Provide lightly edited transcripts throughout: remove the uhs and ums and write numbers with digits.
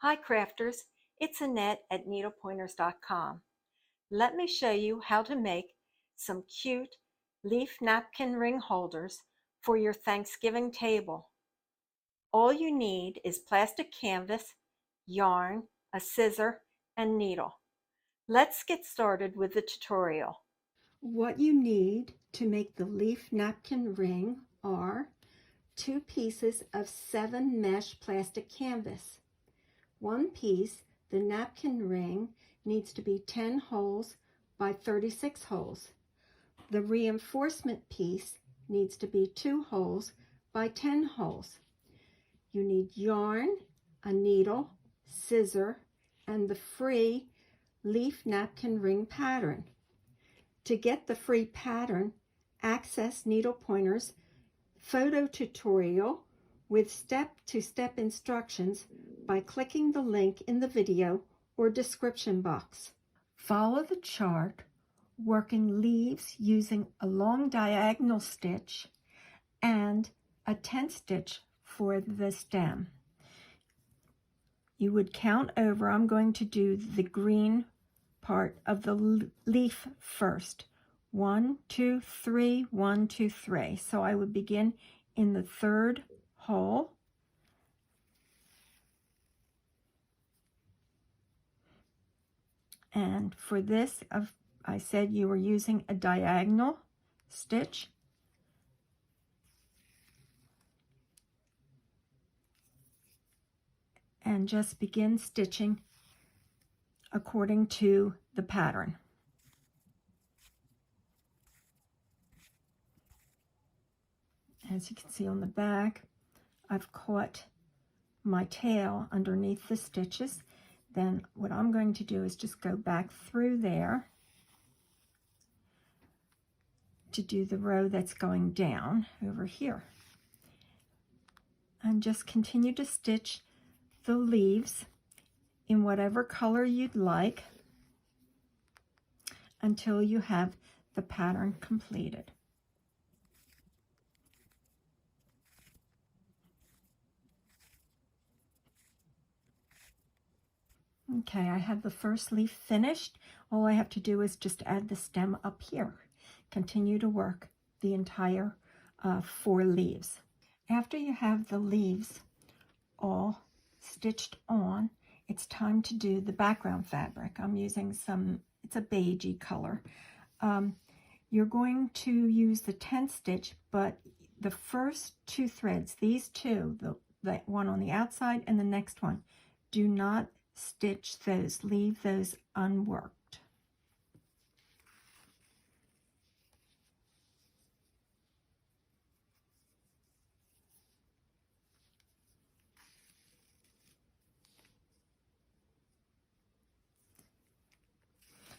Hi crafters, it's Annette at needlepointers.com. Let me show you how to make some cute leaf napkin ring holders for your Thanksgiving table. All you need is plastic canvas, yarn, a scissor, and needle. Let's get started with the tutorial. What you need to make the leaf napkin ring are 2 pieces of 7 mesh plastic canvas. One piece, the napkin ring, needs to be 10 holes by 36 holes. The reinforcement piece needs to be 2 holes by 10 holes. You need yarn, a needle, scissor, and the free leaf napkin ring pattern. To get the free pattern, access Needle Pointers photo tutorial with step-to-step instructions by clicking the link in the video or description box. Follow the chart, working leaves using a long diagonal stitch and a 10 stitch for the stem. You would count over. I'm going to do the green part of the leaf first. 1, 2, 3, 1, 2, 3. So I would begin in the 3rd hole. And for this, I said you were using a diagonal stitch. And just begin stitching according to the pattern. As you can see on the back, I've caught my tail underneath the stitches. Then what I'm going to do is just go back through there to do the row that's going down over here. And just continue to stitch the leaves in whatever color you'd like until you have the pattern completed. Okay, I have the first leaf finished. All I have to do is just add the stem up here. Continue to work the entire 4 leaves. After you have the leaves all stitched on, it's time to do the background fabric. I'm using it's a beigey color. You're going to use the 10 stitch, but the first 2 threads, these two, the one on the outside and the next one, do not stitch those, leave those unworked.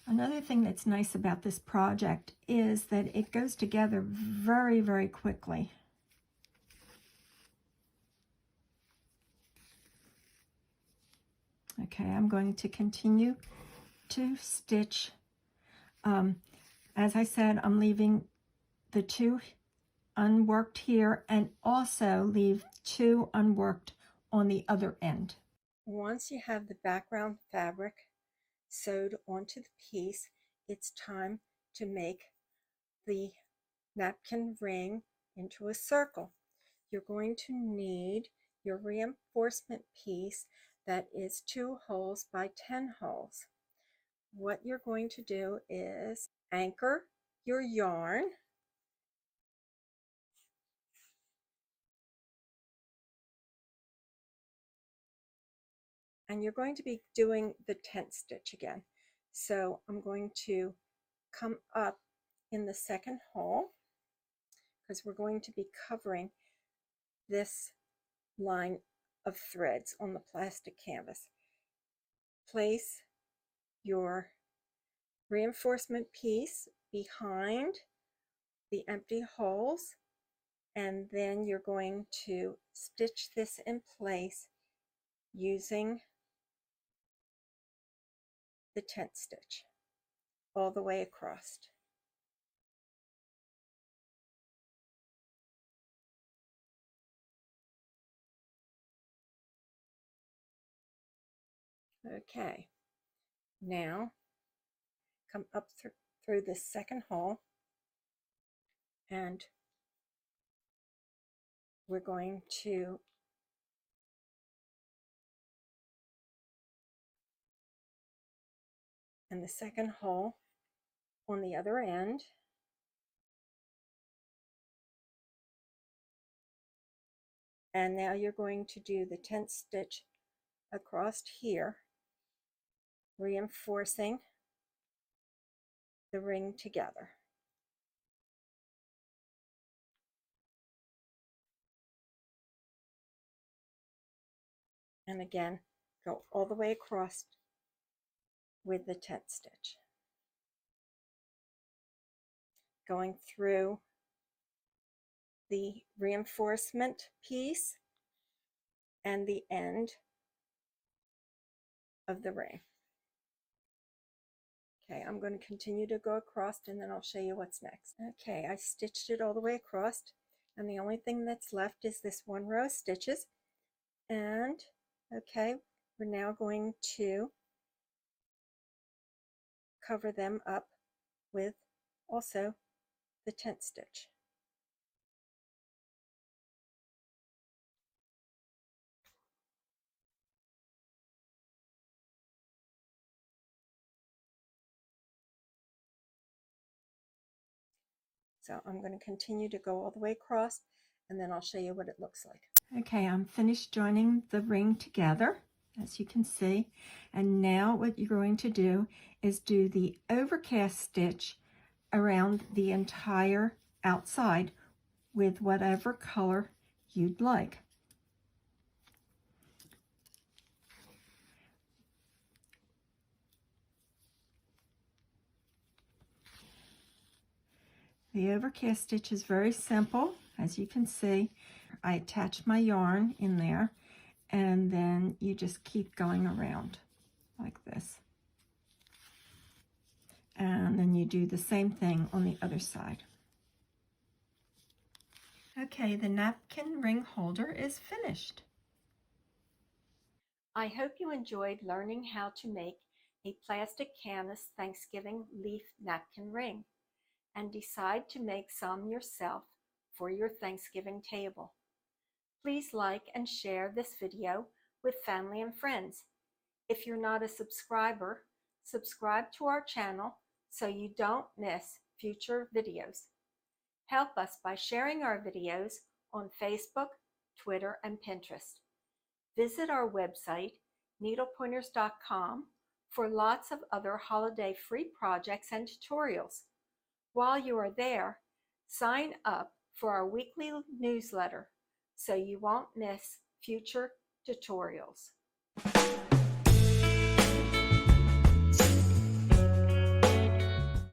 Another thing that's nice about this project is that it goes together very, very quickly. Okay, I'm going to continue to stitch. As I said, I'm leaving the 2 unworked here and also leave 2 unworked on the other end. Once you have the background fabric sewed onto the piece, it's time to make the napkin ring into a circle. You're going to need your reinforcement piece that is 2 holes by 10 holes. What you're going to do is anchor your yarn and you're going to be doing the 10th stitch again. So I'm going to come up in the 2nd hole because we're going to be covering this line of threads on the plastic canvas. Place your reinforcement piece behind the empty holes, and then you're going to stitch this in place using the 10th stitch all the way across. Okay, now come up through this second hole, and we're going to in the second hole on the other end, and now you're going to do the 10th stitch across here, reinforcing the ring together. And again, go all the way across with the 10th stitch, going through the reinforcement piece and the end of the ring. Okay, I'm going to continue to go across, and then I'll show you what's next. Okay, I stitched it all the way across, and the only thing that's left is this one row of stitches. And okay, we're now going to cover them up with also the 10th stitch. So I'm going to continue to go all the way across, and then I'll show you what it looks like. Okay, I'm finished joining the ring together, as you can see. And now what you're going to do is do the overcast stitch around the entire outside with whatever color you'd like. The overcast stitch is very simple, as you can see. I attach my yarn in there, and then you just keep going around like this. And then you do the same thing on the other side. Okay, the napkin ring holder is finished. I hope you enjoyed learning how to make a plastic canvas Thanksgiving leaf napkin ring, and decide to make some yourself for your Thanksgiving table. Please like and share this video with family and friends. If you're not a subscriber, subscribe to our channel so you don't miss future videos. Help us by sharing our videos on Facebook, Twitter, and Pinterest. Visit our website, needlepointers.com, for lots of other holiday free projects and tutorials. While you are there, sign up for our weekly newsletter so you won't miss future tutorials.